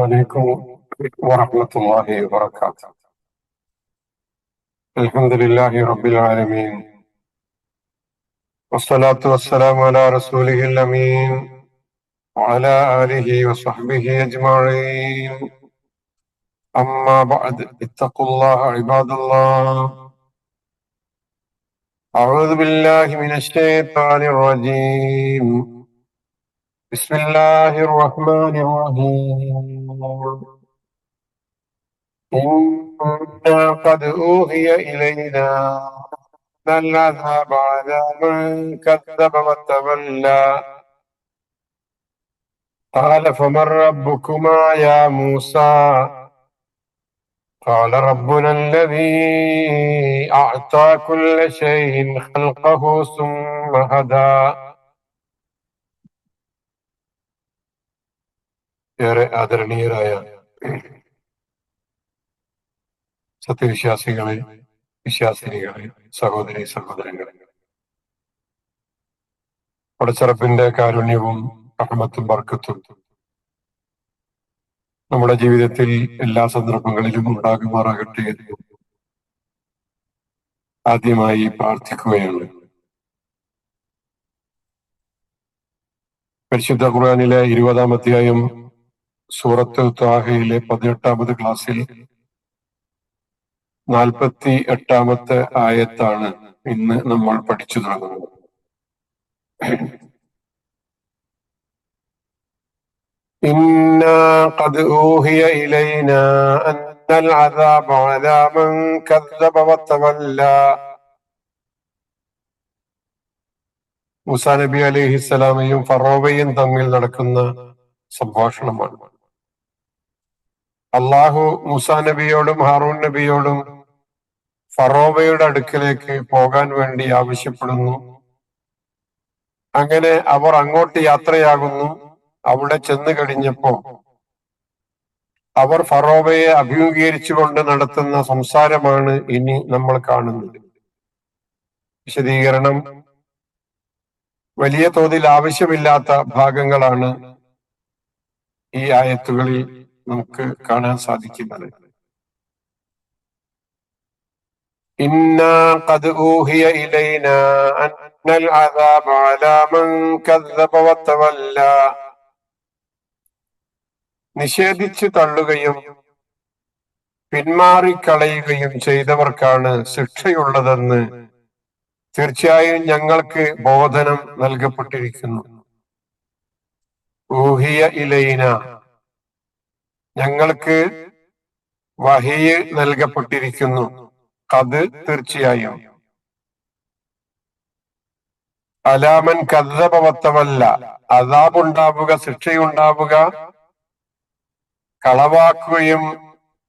عليكم ورحمة الله وبركاته. الحمد لله رب العالمين، والصلاة والسلام على رسوله الأمين وعلى آله وصحبه أجمعين. أما بعد، اتقوا الله عباد الله. أعوذ بالله من الشيطان الرجيم. بسم الله الرحمن الرحيم. إنا قد أوحي إلينا أن العذاب على من كذب وتولى قال فمن ربكما يا موسى قال ربنا الذي أعطى كل شيء خلقه ثم هدى. ഏറെ ആദരണീയരായ സത്യവിശ്വാസികളെ, വിശ്വാസിനികളെ, സഹോദരി സഹോദരങ്ങളെ, പടച്ചറപ്പിന്റെ കാരുണ്യവും റഹ്മത്തും ബർക്കത്തും നമ്മുടെ ജീവിതത്തിൽ എല്ലാ സന്ദർഭങ്ങളിലും ഉണ്ടാകുമാറാകട്ടെ എന്ന് ആദ്യമായി പ്രാർത്ഥിക്കുകയാണ്. പരിശുദ്ധ ഖുർആനിലെ 20-ാം അധ്യായം സൂറത്ത് ത്വാഹയിലെ 18-ാമത് ക്ലാസ്സിൽ 48-ാമത്തെ ആയത്താണ് ഇന്ന് നമ്മൾ പഠിച്ചു തുടങ്ങുന്നത്. إنا قد أوحي إلينا أن العذاب على من كذب وتولى. മൂസാ നബി അലൈഹിസ്സലാമയും ഫറോവയും തമ്മിൽ നടക്കുന്ന സംഭാഷണമാണ്. അള്ളാഹു മൂസാ നബിയോടും ഹാറൂൻ നബിയോടും ഫറോവയുടെ അടുക്കലേക്ക് പോകാൻ വേണ്ടി ആവശ്യപ്പെടുന്നു. അങ്ങനെ അവർ അങ്ങോട്ട് യാത്രയാകുന്നു. അവിടെ ചെന്ന് കഴിഞ്ഞപ്പോ അവർ ഫറോവയെ അഭിമുഖീകരിച്ചുകൊണ്ട് നടത്തുന്ന സംസാരമാണ് ഇനി നമ്മൾ കാണുന്നത്. വിശദീകരണം വലിയ തോതിൽ ആവശ്യമില്ലാത്ത ഭാഗങ്ങളാണ് ഈ ആയത്തുകളിൽ നമുക്ക് കാണാൻ സാധിക്കുന്നത്. ഇന്നാ ഖദ് ഊഹിയ ഇലൈനാ അന്നൽ അദാബ അലാ മൻ കദ്ദബ വതവല്ല. നിഷേധിച്ചു തള്ളുകയും പിന്മാറിക്കളയുകയും ചെയ്തവർക്കാണ് ശിക്ഷയുള്ളതെന്ന് തീർച്ചയായും ഞങ്ങൾക്ക് ബോധനം നൽകപ്പെട്ടിരിക്കുന്നു. ഊഹിയ ഇലൈന, ഞങ്ങൾക്ക് വഹിയ് നൽകപ്പെട്ടിരിക്കുന്നു. അത് തീർച്ചയായും അലാമൻ കദ്ദബ വതവല്ല, അദാബുണ്ടാവുക, ശിക്ഷയുണ്ടാവുക, കളവാക്കുകയും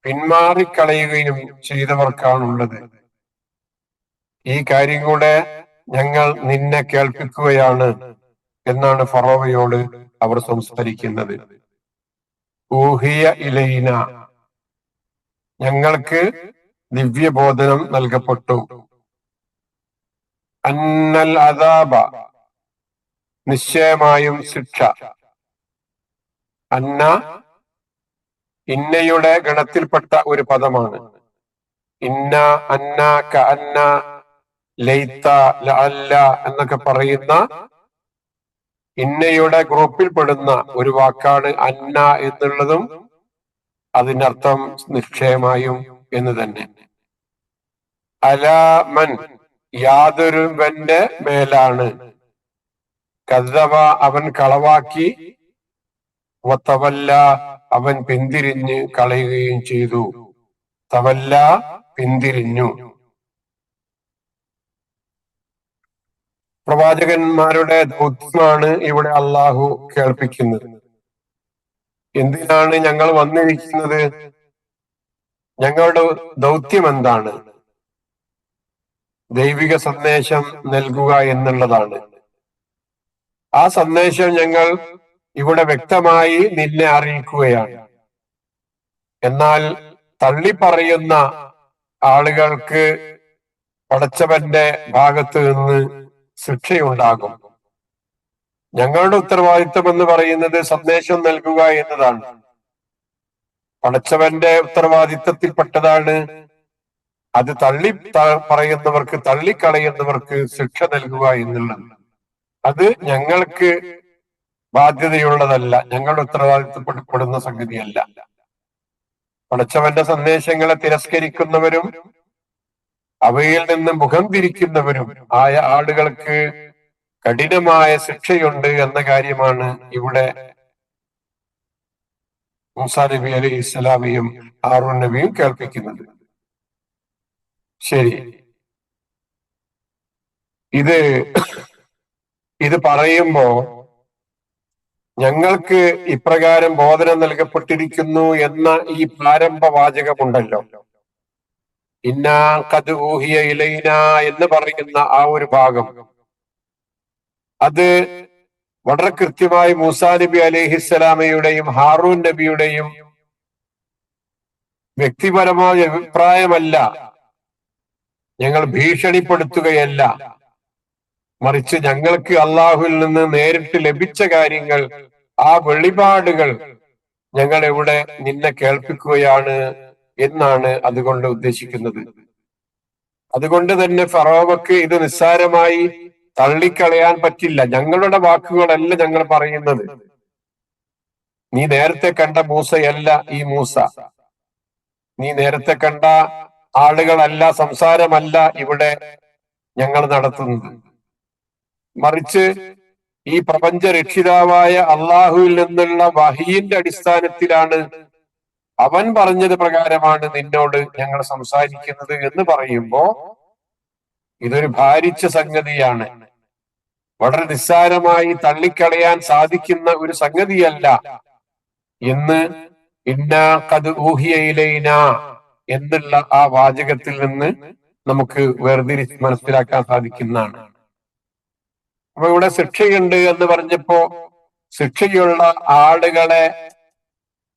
പിന്മാറിക്കളയുകയും ചെയ്തവർക്കാണുള്ളത്. ഈ കാര്യം കൂടെ ഞങ്ങൾ നിന്നെ കേൾപ്പിക്കുകയാണ് എന്നാണ് ഫറോവയോട് അവർ സംസാരിക്കുന്നത്. ഊഹിയ ഇലൈന, ഞങ്ങൾക്ക് ദിവ്യബോധനം നൽകപ്പെട്ടു. അന്നൽ അദാബ, നിശ്ചയമായും ശിക്ഷ. അന്ന ഇന്നയുടെ ഗണത്തിൽപ്പെട്ട ഒരു പദമാണ്. ഇന്ന, അന്ന, കഅന്ന, ലൈത്ത, ലഅല്ല എന്നൊക്കെ പറയുന്ന ഇന്നയുടെ ഗ്രൂപ്പിൽപ്പെടുന്ന ഒരു വാക്കാണ് അന്ന എന്നുള്ളതും. അതിനർത്ഥം നിശ്ചയമായും എന്ന് തന്നെ. അലാമൻ, യാതൊരുവന്റെ മേലാണ്. കദ്ദബ, അവൻ കളവാക്കി. വതവല്ല, അവൻ പിന്തിരിഞ്ഞ് കളയുകയും ചെയ്തു. തവല്ല, പിന്തിരിഞ്ഞു. പ്രവാചകന്മാരുടെ ദൗത്യമാണ് ഇവിടെ അള്ളാഹു കേൾപ്പിക്കുന്നത്. എന്തിനാണ് ഞങ്ങൾ വന്നിരിക്കുന്നത്? ഞങ്ങളുടെ ദൗത്യം എന്താണ്? ദൈവിക സന്ദേശം നൽകുക എന്നുള്ളതാണ്. ആ സന്ദേശം ഞങ്ങൾ ഇവിടെ വ്യക്തമായി നിന്നെ അറിയിക്കുകയാണ്. എന്നാൽ തള്ളിപ്പറയുന്ന ആളുകൾക്ക് പടച്ചവന്റെ ഭാഗത്ത് നിന്ന് ശിക്ഷയുണ്ടാകും. ഞങ്ങളുടെ ഉത്തരവാദിത്വം എന്ന് പറയുന്നത് സന്ദേശം നൽകുക എന്നതാണ്. പടച്ചവന്റെ ഉത്തരവാദിത്തത്തിൽപ്പെട്ടതാണ് അത് പറയുന്നവർക്ക്, തള്ളിക്കളയുന്നവർക്ക് ശിക്ഷ നൽകുക എന്നുള്ളത്. അത് ഞങ്ങൾക്ക് ബാധ്യതയുള്ളതല്ല, ഞങ്ങളുടെ ഉത്തരവാദിത്തപ്പെടുന്ന സംഗതിയല്ല. പടച്ചവന്റെ സന്ദേശങ്ങളെ തിരസ്കരിക്കുന്നവരും അവയിൽ നിന്ന് മുഖം തിരിക്കുന്നവരും ആയ ആളുകൾക്ക് കഠിനമായ ശിക്ഷയുണ്ട് എന്ന കാര്യമാണ് ഇവിടെ മൂസാ നബി അലൈഹി ഇസ്ലാമിയും ഹാറൂൻ നബിയും കേൾപ്പിക്കുന്നത്. ശരി, ഇത് പറയുമ്പോ ഞങ്ങൾക്ക് ഇപ്രകാരം ബോധനം നൽകപ്പെട്ടിരിക്കുന്നു എന്ന ഈ പ്രാരംഭ വാചകമുണ്ടല്ലോ, ഇന്നാ ഖദ് ഊഹിയ ഇലൈന എന്ന് പറയുന്ന ആ ഒരു ഭാഗം, അത് വളരെ കൃത്യമായി മൂസാ നബി അലൈഹിസ്സലാമയുടെയും ഹാറൂൻ നബിയുടെയും വ്യക്തിപരമായ അഭിപ്രായമല്ല. ഞങ്ങൾ ഭീഷണിപ്പെടുത്തുകയല്ല, മറിച്ച് ഞങ്ങൾക്ക് അള്ളാഹുവിൽ നിന്ന് നേരിട്ട് ലഭിച്ച കാര്യങ്ങൾ, ആ വെളിപാടുകൾ ഞങ്ങൾ ഇവിടെ നിന്നെ കേൾപ്പിക്കുകയാണ് എന്നാണ് അതുകൊണ്ട് ഉദ്ദേശിക്കുന്നത്. അതുകൊണ്ട് തന്നെ ഫറോവക്ക് ഇത് നിസ്സാരമായി തള്ളിക്കളയാൻ പറ്റില്ല. ഞങ്ങളുടെ വാക്കുകളല്ല ഞങ്ങൾ പറയുന്നത്. നീ നേരത്തെ കണ്ട മൂസയല്ല ഈ മൂസ, നീ നേരത്തെ കണ്ട ആളുകളല്ല, സംസാരമല്ല ഇവിടെ ഞങ്ങൾ നടത്തുന്നത്. മറിച്ച് ഈ പ്രപഞ്ച രക്ഷിതാവായ അള്ളാഹുവിൽ നിന്നുള്ള വഹിയിന്റെ അടിസ്ഥാനത്തിലാണ്, അവൻ പറഞ്ഞത് പ്രകാരമാണ് നിന്നോട് ഞങ്ങൾ സംസാരിക്കുന്നത് എന്ന് പറയുമ്പോ ഇതൊരു ഭാരിച്ച സംഗതിയാണ്. വളരെ നിസ്സാരമായി തള്ളിക്കളയാൻ സാധിക്കുന്ന ഒരു സംഗതിയല്ല എന്ന് ഇന്നാ ഖദ് ഊഹിയ ഇലൈന എന്നുള്ള ആ വാചകത്തിൽ നിന്ന് നമുക്ക് വേർതിരിച്ച് മനസ്സിലാക്കാൻ സാധിക്കുന്നതാണ്. അപ്പൊ ഇവിടെ ശിക്ഷയുണ്ട് എന്ന് പറഞ്ഞപ്പോ ശിക്ഷയുള്ള ആളുകളെ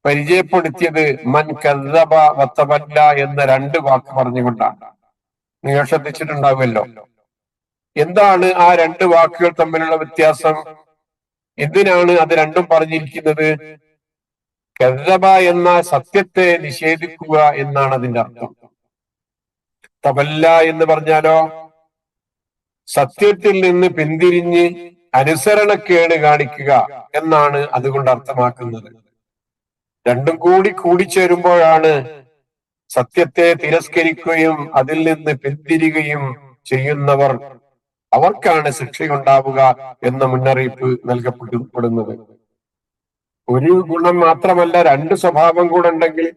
പരിചയപ്പെടുത്തിയത് മൻ കദ്ദബ വതവല്ല എന്ന രണ്ട് വാക്ക് പറഞ്ഞുകൊണ്ടാണ്. നിങ്ങൾ ശ്രദ്ധിച്ചിട്ടുണ്ടാവുമല്ലോ. എന്താണ് ആ രണ്ട് വാക്കുകൾ തമ്മിലുള്ള വ്യത്യാസം? എന്തിനാണ് അത് രണ്ടും പറഞ്ഞിരിക്കുന്നത്? കദ്ദബ എന്ന സത്യത്തെ നിഷേധിക്കുക എന്നാണ് അതിന്റെ അർത്ഥം. തവല്ല എന്ന് പറഞ്ഞാലോ സത്യത്തിൽ നിന്ന് പിന്തിരിഞ്ഞ് അനുസരണക്കേട് കാണിക്കുക എന്നാണ് അതുകൊണ്ട് അർത്ഥമാക്കുന്നത്. രണ്ടും കൂടി കൂടിച്ചേരുമ്പോഴാണ് സത്യത്തെ തിരസ്കരിക്കുകയും അതിൽ നിന്ന് പിന്തിരിയുകയും ചെയ്യുന്നവർ, അവർക്കാണ് ശിക്ഷയുണ്ടാവുക എന്ന മുന്നറിയിപ്പ് നൽകപ്പെടുന്നത്. ഒരു ഗുണം മാത്രമല്ല, രണ്ട് സ്വഭാവം കൂടെ ഉണ്ടെങ്കിൽ.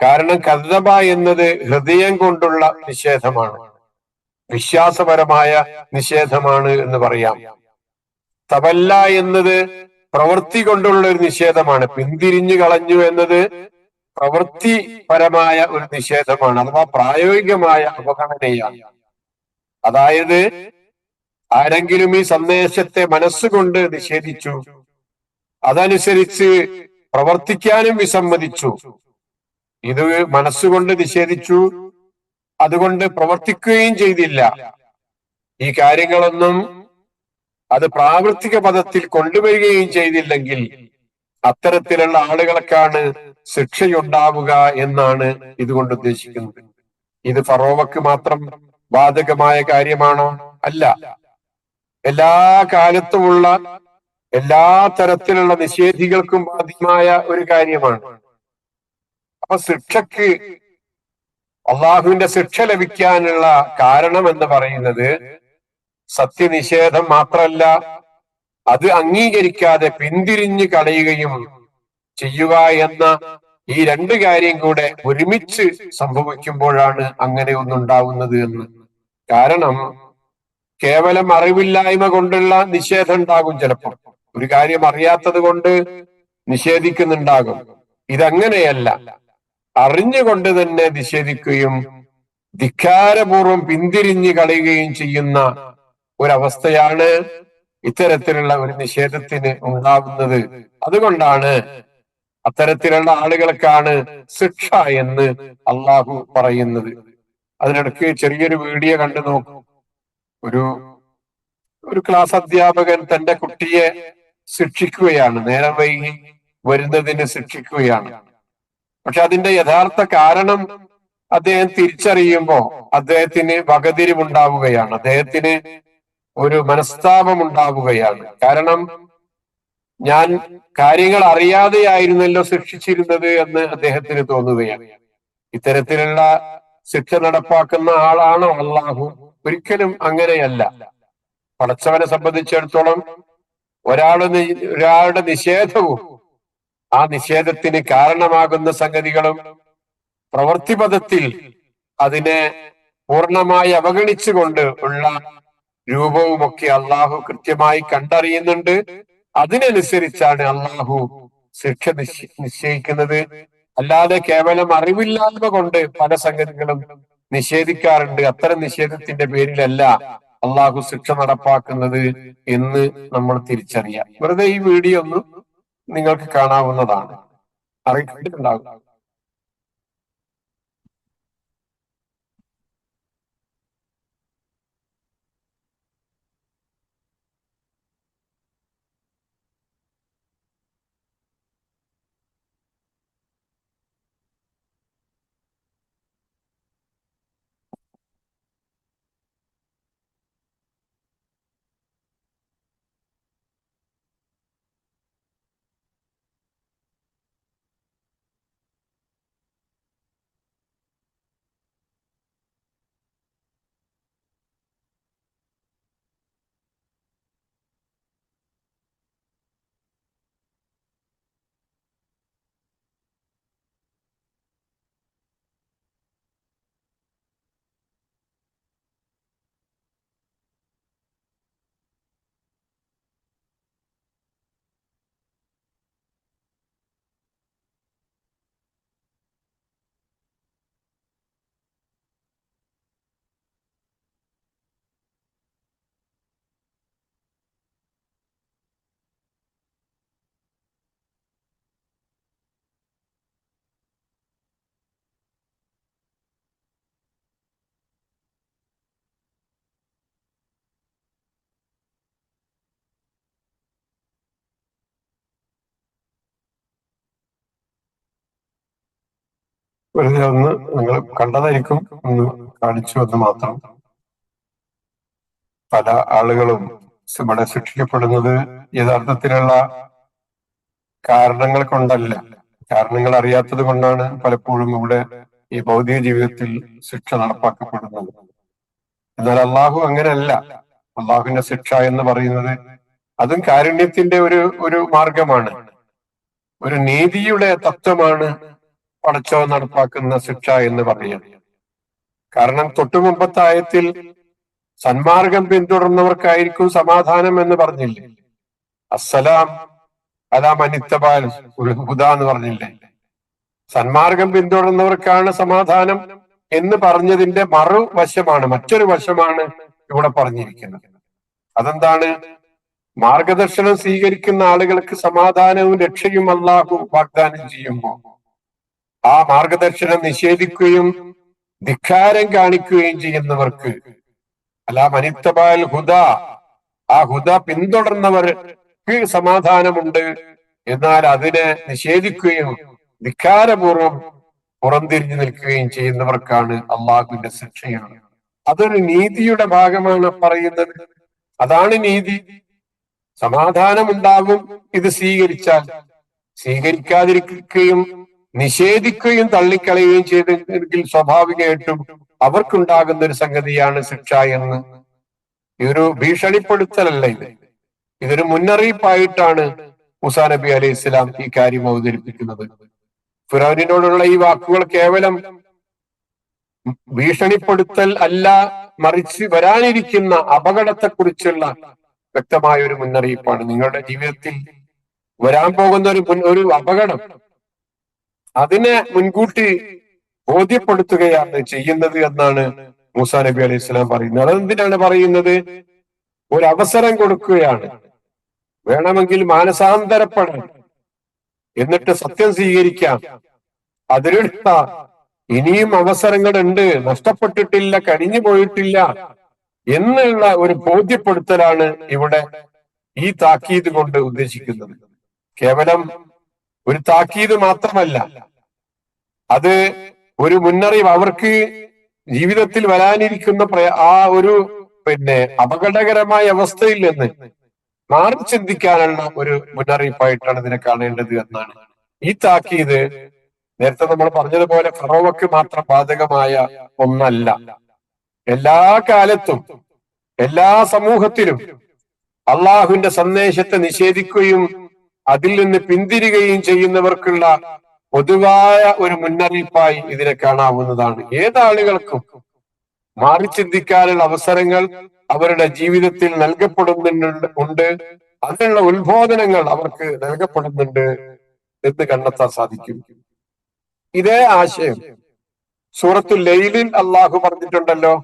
കാരണം കദ്ദബ എന്നത് ഹൃദയം കൊണ്ടുള്ള നിഷേധമാണ്, വിശ്വാസപരമായ നിഷേധമാണ് എന്ന് പറയാം. തവല്ല എന്നത് പ്രവൃത്തി കൊണ്ടുള്ള ഒരു നിഷേധമാണ്. പിന്തിരിഞ്ഞു കളഞ്ഞു എന്നത് പ്രവൃത്തിപരമായ ഒരു നിഷേധമാണ്, അഥവാ പ്രായോഗികമായ അവഗണനയാണ്. അതായത് ആരെങ്കിലും ഈ സന്ദേശത്തെ മനസ്സുകൊണ്ട് നിഷേധിച്ചു, അതനുസരിച്ച് പ്രവർത്തിക്കാനും വിസമ്മതിച്ചു. ഇത് മനസ്സുകൊണ്ട് നിഷേധിച്ചു, അതുകൊണ്ട് പ്രവർത്തിക്കുകയും ചെയ്തില്ല. ഈ കാര്യങ്ങളൊന്നും അത് പ്രാവർത്തിക പദത്തിൽ കൊണ്ടുവരികയും ചെയ്തില്ലെങ്കിൽ അത്തരത്തിലുള്ള ആളുകൾക്കാണ് ശിക്ഷയുണ്ടാവുക എന്നാണ് ഇതുകൊണ്ട് ഉദ്ദേശിക്കുന്നത്. ഇത് ഫറോവക്ക് മാത്രം ബാധകമായ കാര്യമാണോ? അല്ല, എല്ലാ കാലത്തുമുള്ള എല്ലാ തരത്തിലുള്ള നിഷേധികൾക്കും ബാധ്യമായ ഒരു കാര്യമാണ്. അപ്പൊ ശിക്ഷക്ക്, അള്ളാഹുവിന്റെ ശിക്ഷ ലഭിക്കാനുള്ള കാരണം എന്ന് പറയുന്നത് സത്യനിഷേധം മാത്രമല്ല, അത് അംഗീകരിക്കാതെ പിന്തിരിഞ്ഞു കളയുകയും ചെയ്യുക എന്ന ഈ രണ്ട് കാര്യം കൂടെ ഒരുമിച്ച് സംഭവിക്കുമ്പോഴാണ് അങ്ങനെ ഒന്നുണ്ടാവുന്നത് എന്ന്. കാരണം കേവലം അറിവില്ലായ്മ കൊണ്ടുള്ള നിഷേധം ഉണ്ടാകും. ചിലപ്പോൾ ഒരു കാര്യം അറിയാത്തത് കൊണ്ട് നിഷേധിക്കുന്നുണ്ടാകും. ഇതങ്ങനെയല്ല, അറിഞ്ഞുകൊണ്ട് തന്നെ നിഷേധിക്കുകയും ധിക്കാരപൂർവം പിന്തിരിഞ്ഞു കളയുകയും ചെയ്യുന്ന ഒരവസ്ഥയാണ് ഇത്തരത്തിലുള്ള ഒരു നിഷേധത്തിന് ഉണ്ടാവുന്നത്. അതുകൊണ്ടാണ് അത്തരത്തിലുള്ള ആളുകൾക്കാണ് ശിക്ഷ എന്ന് അള്ളാഹു പറയുന്നത്. അതിനിടയ്ക്ക് ചെറിയൊരു വീഡിയോ കണ്ടു നോക്കൂ. ഒരു ക്ലാസ് അധ്യാപകൻ തന്റെ കുട്ടിയെ ശിക്ഷിക്കുകയാണ്, നേരം വൈകി വരുന്നതിന് ശിക്ഷിക്കുകയാണ്. പക്ഷെ അതിന്റെ യഥാർത്ഥ കാരണം അദ്ദേഹം തിരിച്ചറിയുമ്പോ അദ്ദേഹത്തിന് വകതിരിവുണ്ടാവുകയാണ്, അദ്ദേഹത്തിന് ഒരു മനസ്താപം ഉണ്ടാവുകയാണ്. കാരണം ഞാൻ കാര്യങ്ങൾ അറിയാതെയായിരുന്നല്ലോ ശിക്ഷിച്ചിരുന്നത് എന്ന് അദ്ദേഹത്തിന് തോന്നുകയാണ്. ഇത്തരത്തിലുള്ള ശിക്ഷ നടപ്പാക്കുന്ന ആളാണോ അള്ളാഹു? ഒരിക്കലും അങ്ങനെയല്ല. പടച്ചവനെ സംബന്ധിച്ചിടത്തോളം ഒരാളുടെ നിഷേധവും ആ നിഷേധത്തിന് കാരണമാകുന്ന സംഗതികളും പ്രവൃത്തിപഥത്തിൽ അതിനെ പൂർണ്ണമായി അവഗണിച്ചുകൊണ്ട് ഉള്ള രൂപവുമൊക്കെ അള്ളാഹു കൃത്യമായി കണ്ടറിയുന്നുണ്ട്. അതിനനുസരിച്ചാണ് അള്ളാഹു ശിക്ഷ നിശ്ചയിക്കുന്നത്. അല്ലാതെ കേവലം അറിവില്ലായ്മ കൊണ്ട് പല സംഗതികളും നിഷേധിക്കാറുണ്ട്. അത്തരം നിഷേധത്തിന്റെ പേരിലല്ല അള്ളാഹു ശിക്ഷ നടപ്പാക്കുന്നത് എന്ന് നമ്മൾ തിരിച്ചറിയാം. വെറുതെ ഈ വീഡിയോ ഒന്ന് നിങ്ങൾക്ക് കാണാവുന്നതാണ്, അറിയിച്ചിട്ടുണ്ടാകും. വെറുതെ ഒന്ന് നിങ്ങൾ കണ്ടതായിരിക്കും, ഒന്ന് കാണിച്ചു എന്ന് മാത്രം. പല ആളുകളും ഇവിടെ ശിക്ഷിക്കപ്പെടുന്നത് യഥാർത്ഥത്തിലുള്ള കാരണങ്ങൾ കൊണ്ടല്ല, കാരണങ്ങൾ അറിയാത്തത് കൊണ്ടാണ് പലപ്പോഴും ഇവിടെ ഈ ഭൗതിക ജീവിതത്തിൽ ശിക്ഷ നടപ്പാക്കപ്പെടുന്നത്. എന്നാൽ അള്ളാഹു അങ്ങനെയല്ല. അള്ളാഹുവിന്റെ ശിക്ഷ എന്ന് പറയുന്നത് അതും കാരുണ്യത്തിന്റെ ഒരു മാർഗമാണ്, ഒരു നീതിയുടെ തത്വമാണ് പടച്ചോ നടപ്പാക്കുന്ന ശിക്ഷ എന്ന് പറയുന്നത്. കാരണം തൊട്ടുമുമ്പത്തെ ആയത്തിൽ സന്മാർഗം പിന്തുടർന്നവർക്കായിരിക്കും സമാധാനം എന്ന് പറഞ്ഞില്ലേ? അസ്സലാം അലാ മനിത്തബാൽ ഹുദ എന്ന് പറഞ്ഞില്ലേ? സന്മാർഗം പിന്തുടർന്നവർക്കാണ് സമാധാനം എന്ന് പറഞ്ഞതിന്റെ മറുവശമാണ്, മറ്റൊരു വശമാണ് ഇവിടെ പറഞ്ഞിരിക്കുന്നത്. അതെന്താണ്? മാർഗദർശനം സ്വീകരിക്കുന്ന ആളുകൾക്ക് സമാധാനവും രക്ഷയും അല്ലാഹു വാഗ്ദാനം ചെയ്യുമ്പോൾ ആ മാർഗദർശനം നിഷേധിക്കുകയും ധിക്കാരം കാണിക്കുകയും ചെയ്യുന്നവർക്ക്, അല്ല മനിത്തബാൽ ഹുദ, ആ ഹുദ പിന്തുടർന്നവർക്ക് സമാധാനമുണ്ട്. എന്നാൽ അതിനെ നിഷേധിക്കുകയും ധിക്കാരപൂർവം പുറംതിരിഞ്ഞു നിൽക്കുകയും ചെയ്യുന്നവർക്കാണ് അള്ളാഹുവിന്റെ ശിക്ഷയാണ്. അതൊരു നീതിയുടെ ഭാഗമാണ് പറയുന്നത്. അതാണ് നീതി. സമാധാനമുണ്ടാകും ഇത് സ്വീകരിച്ചാൽ. സ്വീകരിക്കാതിരിക്കുകയും നിഷേധിക്കുകയും തള്ളിക്കളയുകയും ചെയ്തെങ്കിൽ സ്വാഭാവികമായിട്ടും അവർക്കുണ്ടാകുന്ന ഒരു സംഗതിയാണ് ശിക്ഷ എന്ന്. ഇതൊരു ഭീഷണിപ്പെടുത്തലല്ല, ഇതൊരു മുന്നറിയിപ്പായിട്ടാണ് മൂസാ നബി അലൈഹി ഇസ്ലാം ഈ കാര്യം അവതരിപ്പിക്കുന്നത്. ഫിറൗനിനോടുള്ള ഈ വാക്കുകൾ കേവലം ഭീഷണിപ്പെടുത്തൽ അല്ല, മറിച്ച് വരാനിരിക്കുന്ന അപകടത്തെക്കുറിച്ചുള്ള വ്യക്തമായ ഒരു മുന്നറിയിപ്പാണ്. നിങ്ങളുടെ ജീവിതത്തിൽ വരാൻ പോകുന്ന ഒരു അപകടം, അതിനെ മുൻകൂട്ടി ബോധ്യപ്പെടുത്തുകയാണ് ചെയ്യുന്നത് എന്നാണ് മൂസാ നബി അലൈഹി സ്വലാം പറയുന്നത്. അതെന്തിനാണ് പറയുന്നത്? ഒരു അവസരം കൊടുക്കുകയാണ്. വേണമെങ്കിൽ മാനസാന്തരപ്പെടാം, എന്നിട്ട് സത്യം സ്വീകരിക്കാം. അതിനുള്ള ഇനിയും അവസരങ്ങളുണ്ട്, നഷ്ടപ്പെട്ടിട്ടില്ല, കഴിഞ്ഞു പോയിട്ടില്ല എന്നുള്ള ഒരു ബോധ്യപ്പെടുത്തലാണ് ഇവിടെ ഈ താക്കീത് കൊണ്ട് ഉദ്ദേശിക്കുന്നത്. കേവലം ഒരു താക്കീത് മാത്രമല്ല, അത് ഒരു മുന്നറിയിപ്പ്, അവർക്ക് ജീവിതത്തിൽ വരാനിരിക്കുന്ന ആ ഒരു അപകടകരമായ അവസ്ഥയിൽ നിന്ന് മാറി ചിന്തിക്കാനുള്ള ഒരു മുന്നറിയിപ്പായിട്ടാണ് ഇതിനെ കാണേണ്ടത് എന്നാണ്. ഈ താക്കീത് നേരത്തെ നമ്മൾ പറഞ്ഞതുപോലെ ഫറോവക്ക് മാത്രം ബാധകമായ ഒന്നല്ല. എല്ലാ കാലത്തും എല്ലാ സമൂഹത്തിലും അള്ളാഹുവിന്റെ സന്ദേശത്തെ നിഷേധിക്കുകയും അതിൽ നിന്ന് പിന്തിരിയുകയും ചെയ്യുന്നവർക്കുള്ള പൊതുവായ ഒരു മുന്നറിയിപ്പായി ഇതിനെ കാണാവുന്നതാണ്. ഏതാളുകൾക്കും മാറി ചിന്തിക്കാനുള്ള അവസരങ്ങൾ അവരുടെ ജീവിതത്തിൽ നൽകപ്പെടുന്നുണ്ട്, അതിനുള്ള ഉത്ബോധനങ്ങൾ അവർക്ക് നൽകപ്പെടുന്നുണ്ട് എന്ന് കണ്ടെത്താൻ സാധിക്കും. ഇതേ ആശയം സൂറത്തുൽ ലൈലിൽ അള്ളാഹു പറഞ്ഞിട്ടുണ്ടല്ലോ,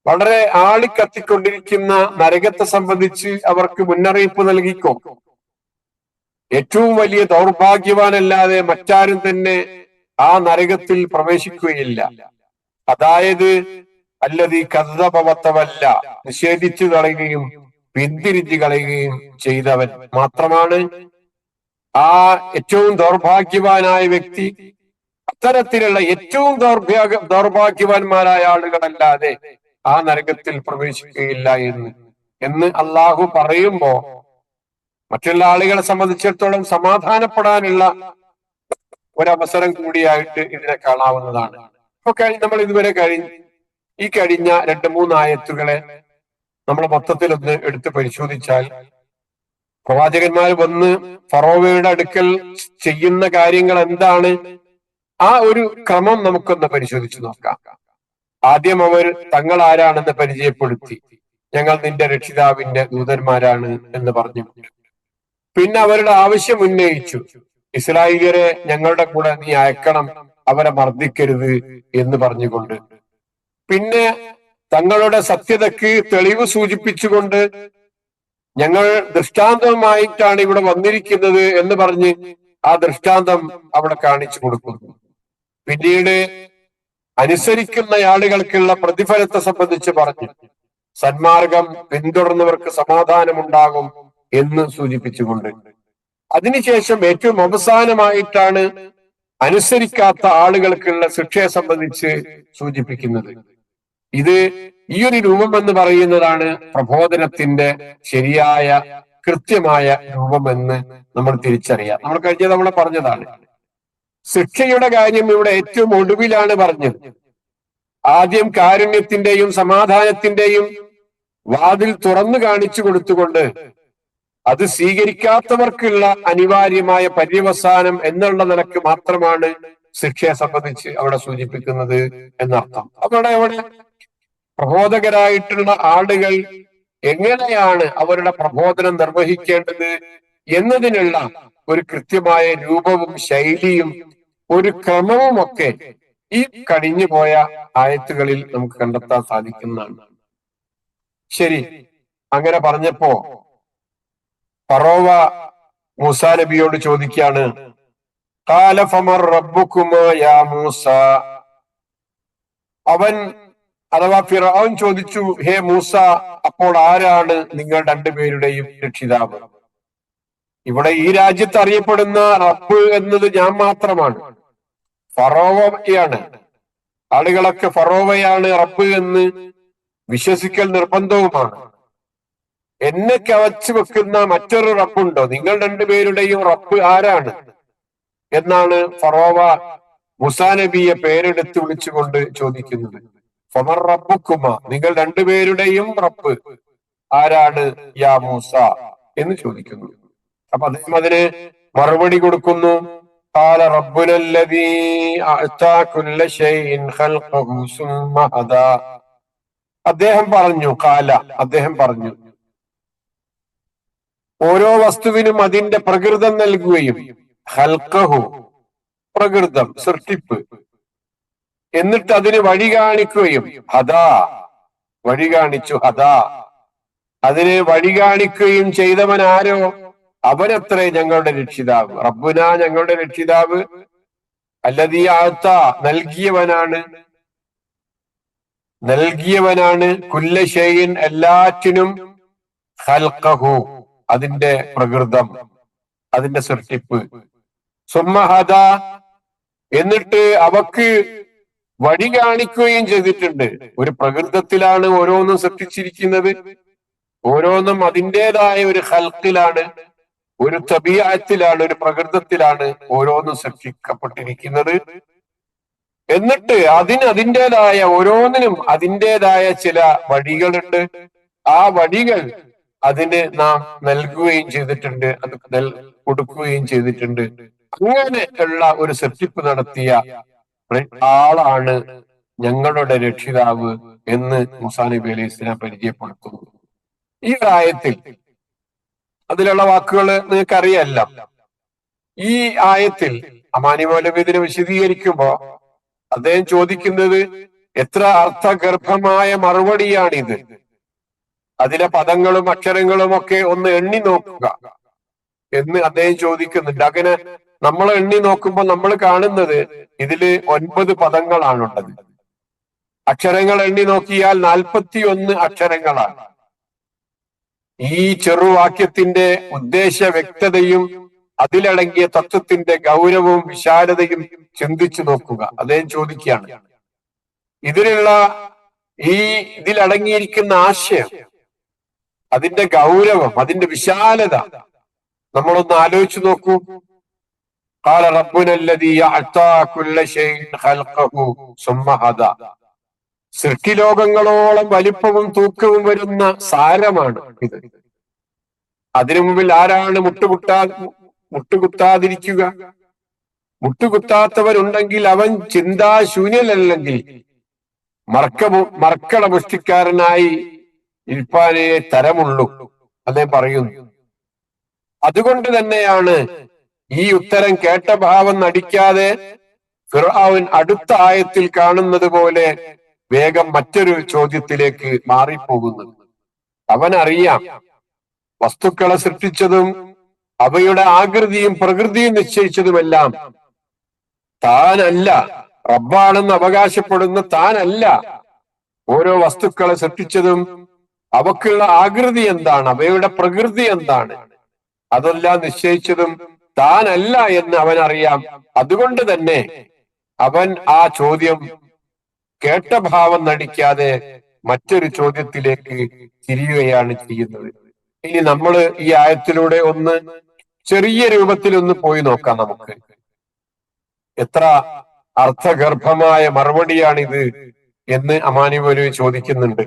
വളരെ ആളിക്കത്തിക്കൊണ്ടിരിക്കുന്ന നരകത്തെ സംബന്ധിച്ച് അവർക്ക് മുന്നറിയിപ്പ് നൽകിക്കോ. ഏറ്റവും വലിയ ദൗർഭാഗ്യവാനല്ലാതെ മറ്റാരും തന്നെ ആ നരകത്തിൽ പ്രവേശിക്കുകയില്ല. അതായത് അല്ലദീ കദ്ദബവത്തവല്ല, നിഷേധിച്ചു കളയുകയും പിന്തിരിഞ്ഞു കളയുകയും ചെയ്തവൻ മാത്രമാണ് ആ ഏറ്റവും ദൗർഭാഗ്യവാനായ വ്യക്തി. അത്തരത്തിലുള്ള ഏറ്റവും ദൗർഭാഗ്യവാന്മാരായ ആളുകളല്ലാതെ ആ നരകത്തിൽ പ്രവേശിക്കുകയില്ല എന്ന് അള്ളാഹു പറയുമ്പോ മറ്റുള്ള ആളുകളെ സംബന്ധിച്ചിടത്തോളം സമാധാനപ്പെടാനുള്ള ഒരവസരം കൂടിയായിട്ട് ഇതിനെ കാണാവുന്നതാണ്. ഇപ്പൊ നമ്മൾ ഇതുവരെ ഈ കഴിഞ്ഞ 2-3 ആയത്തുകളെ നമ്മൾ മൊത്തത്തിലൊന്ന് എടുത്ത് പരിശോധിച്ചാൽ, പ്രവാചകന്മാർ വന്ന് ഫറോവയുടെ അടുക്കൽ ചെയ്യുന്ന കാര്യങ്ങൾ എന്താണ്, ആ ഒരു ക്രമം നമുക്കൊന്ന് പരിശോധിച്ചു നോക്കാം. ആദ്യം അവർ തങ്ങൾ ആരാണെന്ന് പരിചയപ്പെടുത്തി, ഞങ്ങൾ നിന്റെ രക്ഷിതാവിന്റെ ദൂതന്മാരാണ് എന്ന് പറഞ്ഞു. പിന്നെ അവരുടെ ആവശ്യം ഉന്നയിച്ചു, ഇസ്രായേലിയരെ ഞങ്ങളുടെ കൂടെ നീ അയക്കണം, അവരെ മർദ്ദിക്കരുത് എന്ന് പറഞ്ഞുകൊണ്ട്. പിന്നെ തങ്ങളുടെ സത്യതയ്ക്ക് തെളിവ് സൂചിപ്പിച്ചുകൊണ്ട് ഞങ്ങൾ ദൃഷ്ടാന്തമായിട്ടാണ് ഇവിടെ വന്നിരിക്കുന്നത് എന്ന് പറഞ്ഞ് ആ ദൃഷ്ടാന്തം അവിടെ കാണിച്ചു കൊടുക്കുന്നു. പിന്നീട് അനുസരിക്കുന്ന ആളുകൾക്കുള്ള പ്രതിഫലത്തെ സംബന്ധിച്ച് പറഞ്ഞു, സന്മാർഗം പിന്തുടർന്നവർക്ക് സമാധാനമുണ്ടാകും എന്ന് സൂചിപ്പിച്ചുകൊണ്ട്. അതിനുശേഷം ഏറ്റവും അവസാനമായിട്ടാണ് അനുസരിക്കാത്ത ആളുകൾക്കുള്ള ശിക്ഷയെ സംബന്ധിച്ച് സൂചിപ്പിക്കുന്നത്. ഇത് ഈ ഒരു രൂപം എന്ന് പറയുന്നതാണ് പ്രബോധനത്തിന്റെ ശരിയായ കൃത്യമായ രൂപമെന്ന് നമ്മൾ തിരിച്ചറിയാം. നമ്മൾ കഴിഞ്ഞ തവണ പറഞ്ഞതാണ്. ശിക്ഷയുടെ കാര്യം ഇവിടെ ഏറ്റവും ഒടുവിലാണ് പറഞ്ഞത്. ആദ്യം കാരുണ്യത്തിന്റെയും സമാധാനത്തിന്റെയും വാതിൽ തുറന്നു കാണിച്ചു കൊടുത്തുകൊണ്ട് അത് സ്വീകരിക്കാത്തവർക്കുള്ള അനിവാര്യമായ പര്യവസാനം എന്നുള്ള നിലക്ക് മാത്രമാണ് ശിക്ഷയെ സംബന്ധിച്ച് അവിടെ സൂചിപ്പിക്കുന്നത് എന്നർത്ഥം. അവിടെ പ്രബോധകരായിട്ടുള്ള ആളുകൾ എങ്ങനെയാണ് അവരുടെ പ്രബോധനം നിർവഹിക്കേണ്ടത് എന്നതിനുള്ള ഒരു കൃത്യമായ രൂപവും ശൈലിയും ഒരു ക്രമവും ഒക്കെ ഈ കഴിഞ്ഞു പോയ ആയത്തുകളിൽ നമുക്ക് കണ്ടെത്താൻ സാധിക്കുന്നതാണ്. ശരി, അങ്ങനെ പറഞ്ഞപ്പോ ഫറോവ മൂസാ നബിയോട് ചോദിക്കാണ്, ഖാല ഫമർ റബ്ബുകുമാ യാ മൂസ. അവൻ അഥവാ ഫിർഔൻ ചോദിച്ചു, ഹേ മൂസ, അപ്പോൾ ആരാണ് നിങ്ങൾ രണ്ടുപേരുടെയും രക്ഷിതാവ്? ഇവിടെ ഈ രാജ്യത്ത് അറിയപ്പെടുന്ന റബ്ബ് എന്നത് ഞാൻ മാത്രമാണ്, ഫറോവയാണ്. ആളുകളൊക്കെ ഫറോവയാണ് റബ്ബ് എന്ന് വിശ്വസിക്കൽ നിർബന്ധവുമാണ്. എന്നെ കവച്ചു വെക്കുന്ന മറ്റൊരു റബ്ബുണ്ടോ? നിങ്ങൾ രണ്ടുപേരുടെയും റബ്ബ് ആരാണ് എന്നാണ് ഫറോവ മൂസാ നബിയെ പേരെടുത്ത് വിളിച്ചുകൊണ്ട് ചോദിക്കുന്നത്. ഫമർ റബ്ബുക്കുമ, നിങ്ങൾ രണ്ടുപേരുടെയും റബ്ബ് ആരാണ് യാ മൂസ എന്ന് ചോദിക്കുന്നു. അപ്പൊ അദ്ദേഹം അതിന് മറുപടി കൊടുക്കുന്നു, ഖാല റബ്ബുനല്ലദീ അഅതാ കുല്ല ശൈഇൻ ഖൽഖഹു സുമ്മ ഹദാ. അദ്ദേഹം പറഞ്ഞു, ഓരോ വസ്തുവിനും അതിന്റെ പ്രകൃതം നൽകുകയും, ഖൽഖഹു പ്രകൃതം സൃഷ്ടിപ്പ്, എന്നിട്ട് അതിന് വഴി കാണിക്കുകയും, ഹദാ വഴി കാണിച്ചു, ഹദാ അതിന് വഴി കാണിക്കുകയും ചെയ്തവൻ ആരോ അവനത്രേ ഞങ്ങളുടെ രക്ഷിതാവ്. റബ്ബുന ഞങ്ങളുടെ രക്ഷിതാവ്, അല്ലദീ അഅത നൽകിയവനാണ്, നൽകിയവനാണ് കുല്ല ഷൈഇൻ എല്ലാറ്റിനും ഖൽഖഹു അതിന്റെ പ്രകൃതം, അതിന്റെ സൃഷ്ടിപ്പ്. സുമ്മ ഹദാ എന്നിട്ട് അവക്ക് വഴി കാണിക്കുകയും ചെയ്തിട്ടുണ്ട്. ഒരു പ്രകൃതത്തിലാണ് ഓരോന്നും സൃഷ്ടിച്ചിരിക്കുന്നത്, ഓരോന്നും അതിൻ്റെതായ ഒരു ഖൽഖിലാണ്, ഒരു തബീഅത്തിലാണ്, ഒരു പ്രകൃതത്തിലാണ് ഓരോന്നും സൃഷ്ടിക്കപ്പെട്ടിരിക്കുന്നത്. എന്നിട്ട് അതിൻ്റെതായ ഓരോന്നിനും അതിൻ്റെതായ ചില വഴികളുണ്ട്. ആ വഴികൾ അതിന് നാം നൽകുകയും ചെയ്തിട്ടുണ്ട്, അത് കൊടുക്കുകയും ചെയ്തിട്ടുണ്ട്. അങ്ങനെ ഉള്ള ഒരു സൃഷ്ടിപ്പ് നടത്തിയ ആളാണ് ഞങ്ങളുടെ രക്ഷിതാവ് എന്ന് മൂസാ നബി അലൈഹി സ്വലാം പരിചയപ്പെടുത്തുന്നു. ഈ ആയത്തിൽ അതിലുള്ള വാക്കുകൾ നിങ്ങൾക്ക് അറിയാല്ല. ഈ ആയത്തിൽ അമാനി മൗലവി ഇതിനെ വിശദീകരിക്കുമ്പോ അദ്ദേഹം ചോദിക്കുന്നത് എത്ര അർത്ഥഗർഭമായ മറുപടിയാണിത്, അതിലെ പദങ്ങളും അക്ഷരങ്ങളും ഒക്കെ ഒന്ന് എണ്ണി നോക്കുക എന്ന് അദ്ദേഹം ചോദിക്കുന്നുണ്ട്. അങ്ങനെ നമ്മൾ എണ്ണി നോക്കുമ്പോൾ നമ്മൾ കാണുന്നത് ഇതില് 9 പദങ്ങളാണുള്ളത്. അക്ഷരങ്ങൾ എണ്ണി നോക്കിയാൽ 41 അക്ഷരങ്ങളാണ്. ഈ ചെറുവാക്യത്തിന്റെ ഉദ്ദേശ വ്യക്തതയും അതിലടങ്ങിയ തത്വത്തിന്റെ ഗൗരവവും വിശാലതയും ചിന്തിച്ചു നോക്കുക. അദ്ദേഹം ചോദിക്കുകയാണ്, ഇതിലടങ്ങിയിരിക്കുന്ന ആശയം, അതിന്റെ ഗൗരവം, അതിന്റെ വിശാലത നമ്മളൊന്ന് ആലോചിച്ചു നോക്കൂ. ഖാല റബ്ബുനല്ലദീ അഅ്താ കുല്ല ശൈഇൻ ഖൽഖഹു സുമ്മ ഹദാ. സൃഷ്ടിലോകങ്ങളോളം വലിപ്പവും തൂക്കവും വരുന്ന സാരമാണ് ഇത്. അതിനു മുമ്പിൽ ആരാണ് മുട്ടുകുത്താതിരിക്കുക? മുട്ടുകുത്താത്തവരുണ്ടെങ്കിൽ അവൻ ചിന്താശൂന്യനല്ലെങ്കിൽ മർക്കട മുഷ്ടിക്കാരനായി ഇരിപ്പാനേ തരമുള്ളൂ അദ്ദേഹം പറയുന്നു. അതുകൊണ്ട് തന്നെയാണ് ഈ ഉത്തരം കേട്ട ഭാവം നടിക്കാതെ ഫിർഔൻ അടുത്ത ആയത്തിൽ കാണുന്നത് പോലെ വേഗം മറ്റൊരു ചോദ്യത്തിലേക്ക് മാറിപ്പോകുന്നത്. അവനറിയാം വസ്തുക്കളെ സൃഷ്ടിച്ചതും അവയുടെ ആകൃതിയും പ്രകൃതിയും നിശ്ചയിച്ചതുമെല്ലാം താനല്ല, റബ്ബാണെന്ന് അവകാശപ്പെടുന്ന താനല്ല. ഓരോ വസ്തുക്കളെ സൃഷ്ടിച്ചതും അവക്കുള്ള ആകൃതി എന്താണ്, അവയുടെ പ്രകൃതി എന്താണ്, അതെല്ലാം നിശ്ചയിച്ചതും താനല്ല എന്ന് അവൻ അറിയാം. അതുകൊണ്ട് തന്നെ അവൻ ആ ചോദ്യം കേട്ട ഭാവം നടിക്കാതെ മറ്റൊരു ചോദ്യത്തിലേക്ക് തിരിയുകയാണ് ചെയ്യുന്നത്. ഇനി നമ്മൾ ഈ ആയത്തിലൂടെ ഒന്ന് ചെറിയ രൂപത്തിൽ ഒന്ന് പോയി നോക്കാം. നമുക്ക് എത്ര അർത്ഥഗർഭമായ മറുപടിയാണിത് എന്ന് അമാനി മൗലവി ചോദിക്കുന്നുണ്ട്.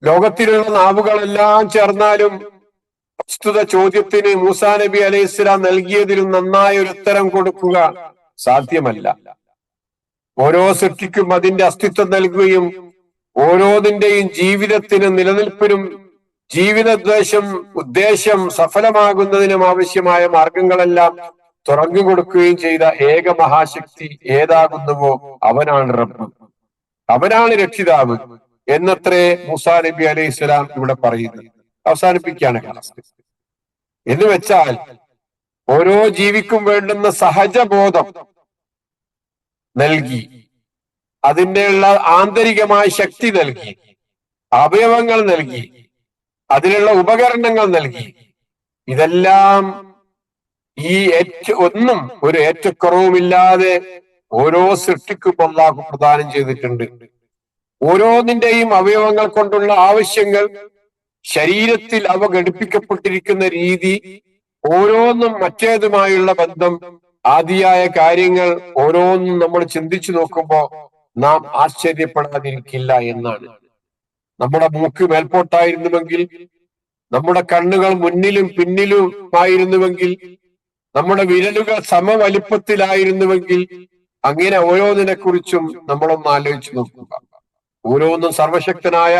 ലോകത്തിലുള്ള നാവുകളെല്ലാം ചേർന്നാലും പ്രസ്തുത ചോദ്യത്തിന് മൂസാ നബി അലൈഹി സ്വലാം നൽകിയതിലും നന്നായ ഒരു ഉത്തരം കൊടുക്കുക സാധ്യമല്ല. ഓരോ സൃഷ്ടിക്കും അതിന്റെ അസ്തിത്വം നൽകുകയും ഓരോന്നിന്റെയും ജീവിതത്തിനും നിലനിൽപ്പിനും ഉദ്ദേശം സഫലമാകുന്നതിനും ആവശ്യമായ മാർഗങ്ങളെല്ലാം തുറന്നു കൊടുക്കുകയും ചെയ്ത ഏക മഹാശക്തി ഏതാകുന്നുവോ അവനാണ് റബ്ബ്, അവനാണ് രക്ഷിതാവ് എന്നത്രേ മൂസാ നബി അലൈഹി സ്വലാം ഇവിടെ പറയുന്നത്. അവസാനിപ്പിക്കുകയാണ് ക്ലാസ്. എന്ന് വെച്ചാൽ ഓരോ ജീവിക്കും വേണ്ടുന്ന സഹജബോധം നൽകി, അതിൻ്റെയുള്ള ആന്തരികമായ ശക്തി നൽകി, അവയവങ്ങൾ നൽകി, അതിനുള്ള ഉപകരണങ്ങൾ നൽകി. ഇതെല്ലാം ഒന്നും ഒരു ഏറ്റക്കുറവുമില്ലാതെ ഓരോ സൃഷ്ടിക്കും അല്ലാഹു പ്രദാനം ചെയ്തിട്ടുണ്ട്. ഓരോന്നിന്റെയും അവയവങ്ങൾ കൊണ്ടുള്ള ആവശ്യങ്ങൾ, ശരീരത്തിൽ അവ ഘടിപ്പിക്കപ്പെട്ടിരിക്കുന്ന രീതി, ഓരോന്നും മറ്റേതുമായുള്ള ബന്ധം, ആദിയായ കാര്യങ്ങൾ ഓരോന്നും നമ്മൾ ചിന്തിച്ചു നോക്കുമ്പോൾ നാം ആശ്ചര്യപ്പെടാതിരിക്കില്ല എന്നാണ്. നമ്മുടെ മൂക്ക് മേൽപോട്ടായിരുന്നുവെങ്കിൽ, നമ്മുടെ കണ്ണുകൾ മുന്നിലും പിന്നിലുമായിരുന്നുവെങ്കിൽ, നമ്മുടെ വിരലുകൾ സമവലിപ്പത്തിലായിരുന്നുവെങ്കിൽ, അങ്ങനെ ഓരോന്നിനെ കുറിച്ചും നമ്മളൊന്ന് ആലോചിച്ചു നോക്കുക. ഓരോന്നും സർവശക്തനായ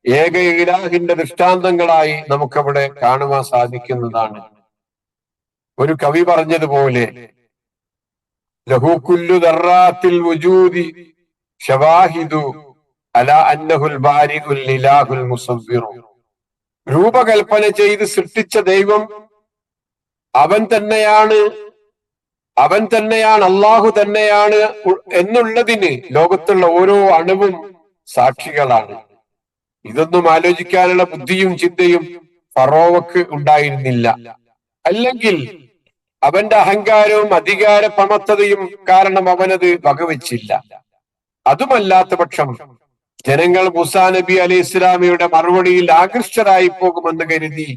ഏക ഇലാഹിന്റെ ദൃഷ്ടാന്തങ്ങളായി നമുക്കവിടെ കാണുവാൻ സാധിക്കുന്നതാണ്. ഒരു കവി പറഞ്ഞതുപോലെ ലഹു കുല്ലു ദർറാത്തിൽ വുജൂദി ശവാഹിദു അലാ അന്നഹുൽ ബാരിഉൽ ഇലാഹുൽ മുസവ്വിറു. രൂപകൽപ്പന ചെയ്ത് സൃഷ്ടിച്ച ദൈവം അവൻ തന്നെയാണ്, അല്ലാഹു തന്നെയാണ് എന്നുള്ളതിന് ലോകത്തുള്ള ഓരോ അണുവും സാക്ഷികളാണ്. ഇതൊന്നും ആലോചിക്കാനുള്ള ബുദ്ധിയും ചിന്തയും ഫറോവക്ക് ഉണ്ടായിരുന്നില്ല. അല്ലെങ്കിൽ അവന്റെ അഹങ്കാരവും അധികാര പണത്തതയും കാരണം അവനത് വകവെച്ചില്ല. അതുമല്ലാത്ത പക്ഷം ജനങ്ങൾ മൂസാ നബി അലൈഹി ഇസ്ലാമിയുടെ മറുപടിയിൽ ആകൃഷ്ടരായി പോകുമെന്ന് കരുതി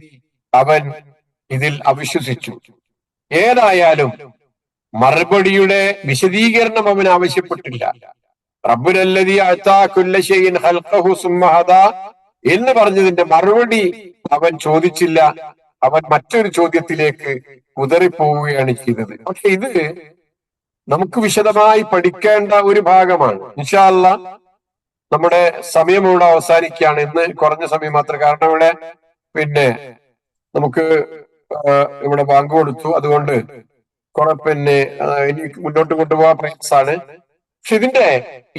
അവൻ ഇതിൽ അവിശ്വസിച്ചു. ഏതായാലും മറുപടിയുടെ വിശദീകരണം അവൻ ആവശ്യപ്പെട്ടില്ല. റബ്ബുനല്ലദീ അഅതാ കുല്ല ശൈഇൻ ഖൽഖഹു സുമ്മ ഹദാ എന്ന് പറഞ്ഞതിന്റെ മറുപടി അവൻ ചോദിച്ചില്ല. അവൻ മറ്റൊരു ചോദ്യത്തിലേക്ക് കുതറിപ്പോവുകയാണ് ചെയ്തത്. പക്ഷെ ഇത് നമുക്ക് വിശദമായി പഠിക്കേണ്ട ഒരു ഭാഗമാണ്. ഇൻഷാ അല്ലാഹ് നമ്മുടെ സമയം ഇവിടെ അവസാനിക്കുകയാണ്. ഇന്ന് കുറഞ്ഞ സമയം മാത്രം, കാരണം ഇവിടെ നമുക്ക് ഇവിടെ ബാങ്ക് കൊടുത്തു. അതുകൊണ്ട് ഇനി മുന്നോട്ട് കൊണ്ടുപോകാൻ പ്രയാസാണ്. പക്ഷെ ഇതിന്റെ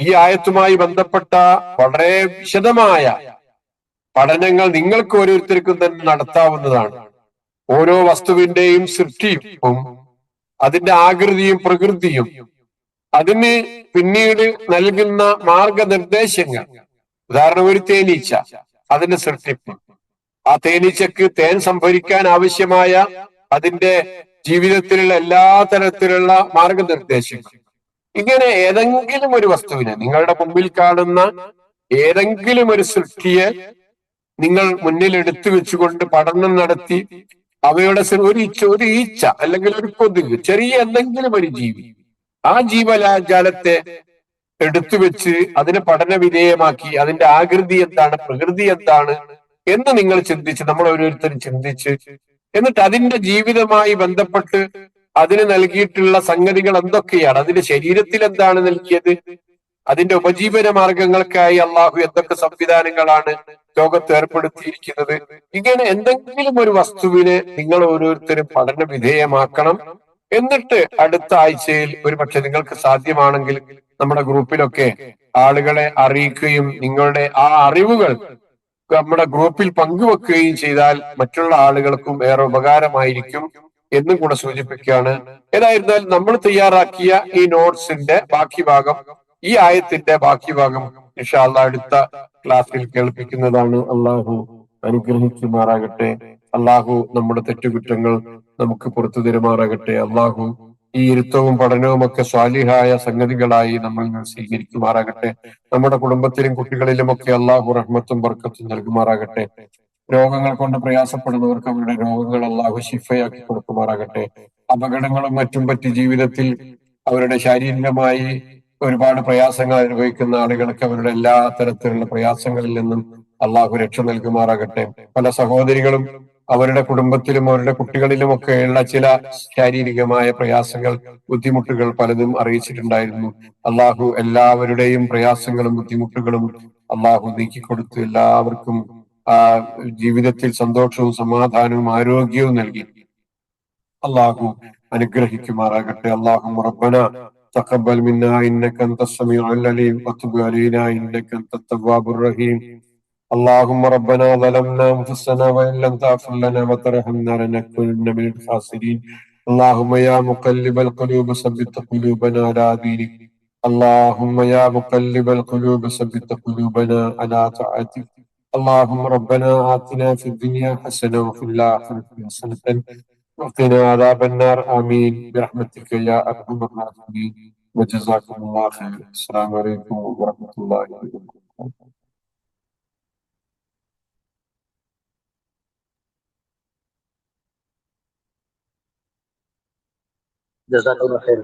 ഈ ആയത്തുമായി ബന്ധപ്പെട്ട വളരെ വിശദമായ പഠനങ്ങൾ നിങ്ങൾക്ക് ഓരോരുത്തർക്കും തന്നെ നടത്താവുന്നതാണ്. ഓരോ വസ്തുവിന്റെയും സൃഷ്ടിയും അതിന്റെ ആകൃതിയും പ്രകൃതിയും അതിന് പിന്നീട് നൽകുന്ന മാർഗനിർദ്ദേശങ്ങൾ. ഉദാഹരണം, ഒരു തേനീച്ച, അതിന്റെ സൃഷ്ടിപ്പ്, ആ തേനീച്ചക്ക് തേൻ സംഭരിക്കാൻ ആവശ്യമായ അതിന്റെ ജീവിതത്തിലുള്ള എല്ലാ തരത്തിലുള്ള മാർഗനിർദ്ദേശങ്ങൾ. ഇങ്ങനെ ഏതെങ്കിലും ഒരു വസ്തുവിനെ, നിങ്ങളുടെ മുമ്പിൽ കാണുന്ന ഏതെങ്കിലും ഒരു സൃഷ്ടിയെ നിങ്ങൾ മുന്നിൽ എടുത്തു വെച്ചുകൊണ്ട് പഠനം നടത്തി അവയുടെ ഒരു ഈച്ച അല്ലെങ്കിൽ ഒരു കൊതുക്, ചെറിയ എന്തെങ്കിലും ഒരു ജീവി, ആ ജീവജാലത്തെ എടുത്തു വെച്ച് അതിനെ പഠന വിധേയമാക്കി അതിന്റെ ആകൃതി എന്താണ്, പ്രകൃതി എന്താണ് എന്ന് നിങ്ങൾ ചിന്തിച്ച്, നമ്മൾ ഓരോരുത്തരും ചിന്തിച്ച്, എന്നിട്ട് അതിന്റെ ജീവിതമായി ബന്ധപ്പെട്ട് അതിന് നൽകിയിട്ടുള്ള സംഗതികൾ എന്തൊക്കെയാണ്, അതിന്റെ ശരീരത്തിൽ എന്താണ് നൽകിയത്, അതിന്റെ ഉപജീവന മാർഗങ്ങൾക്കായി അള്ളാഹു എന്തൊക്കെ സംവിധാനങ്ങളാണ് ലോകത്ത് ഏർപ്പെടുത്തിയിരിക്കുന്നത്, ഇങ്ങനെ എന്തെങ്കിലും ഒരു വസ്തുവിനെ നിങ്ങൾ ഓരോരുത്തരും പഠന വിധേയമാക്കണം. എന്നിട്ട് അടുത്ത ആഴ്ചയിൽ ഒരുപക്ഷെ നിങ്ങൾക്ക് സാധ്യമാണെങ്കിൽ നമ്മുടെ ഗ്രൂപ്പിലൊക്കെ ആളുകളെ അറിയിക്കുകയും നിങ്ങളുടെ ആ അറിവുകൾ നമ്മുടെ ഗ്രൂപ്പിൽ പങ്കുവെക്കുകയും ചെയ്താൽ മറ്റുള്ള ആളുകൾക്കും ഏറെ ഉപകാരമായിരിക്കും എന്നും കൂടെ സൂചിപ്പിക്കുകയാണ്. ഏതായിരുന്നാലും നമ്മൾ തയ്യാറാക്കിയ ഈ നോട്ട്സിന്റെ ബാക്കി ഭാഗം, ഈ ആയത്തിന്റെ ബാക്കി ഭാഗം ഇൻഷാ അല്ലാഹ് അടുത്ത ക്ലാസ്സിൽ കേൾപ്പിക്കുന്നതാണ്. അള്ളാഹു അനുഗ്രഹിക്കുമാറാകട്ടെ. അള്ളാഹു നമ്മുടെ തെറ്റുകുറ്റങ്ങൾ നമുക്ക് പുറത്തു തരുമാറാകട്ടെ. അള്ളാഹു ഈ ഇരുത്തവും പഠനവും ഒക്കെ സ്വാലിഹായ സംഗതികളായി നമ്മൾ സ്വീകരിക്കുമാറാകട്ടെ. നമ്മുടെ കുടുംബത്തിലും കുട്ടികളിലും ഒക്കെ അള്ളാഹു റഹ്മത്തും ബർക്കത്തും നൽകുമാറാകട്ടെ. രോഗങ്ങൾ കൊണ്ട് പ്രയാസപ്പെടുന്നവർക്ക് അവരുടെ രോഗങ്ങൾ അള്ളാഹു ശിഫയാക്കി കൊടുക്കുമാറാകട്ടെ. അപകടങ്ങളും മറ്റും പറ്റി ജീവിതത്തിൽ അവരുടെ ശാരീരികമായി ഒരുപാട് പ്രയാസങ്ങൾ അനുഭവിക്കുന്ന ആളുകൾക്ക് അവരുടെ എല്ലാ തരത്തിലുള്ള പ്രയാസങ്ങളിൽ നിന്നും അള്ളാഹു രക്ഷ നൽകുമാറാകട്ടെ. പല സഹോദരികളും അവരുടെ കുടുംബത്തിലും അവരുടെ കുട്ടികളിലും ഒക്കെയുള്ള ചില ശാരീരികമായ പ്രയാസങ്ങൾ, ബുദ്ധിമുട്ടുകൾ പലതും അറിയിച്ചിട്ടുണ്ടായിരുന്നു. അള്ളാഹു എല്ലാവരുടെയും പ്രയാസങ്ങളും ബുദ്ധിമുട്ടുകളും അള്ളാഹു നീക്കിക്കൊടുത്ത് എല്ലാവർക്കും ജീവിതത്തിൽ സന്തോഷവും സമാധാനവും ആരോഗ്യവും നൽകി അള്ളാഹു അനുഗ്രഹിക്കുമാറാകട്ടെ. അള്ളാഹു റബ്ബന تقبل منا إنك أنت السميع العليم وتب علينا إنك أنت التواب الرحيم. اللهم ربنا ظلمنا أنفسنا وإن لم تغفر لنا وترحمنا لنكونن من الخاسرين. اللهم يا مقلب القلوب ثبت قلوبنا على دينك. اللهم يا مقلب القلوب ثبت قلوبنا على طاعتك. اللهم ربنا آتنا في الدنيا حسنة وفي الآخرة حسنة وقنا عذاب النار. آمين برحمتك يا أرحم الراحمين. وجزاكم الله خير. السلام عليكم ورحمة الله وبركاته. جزاك الله خير.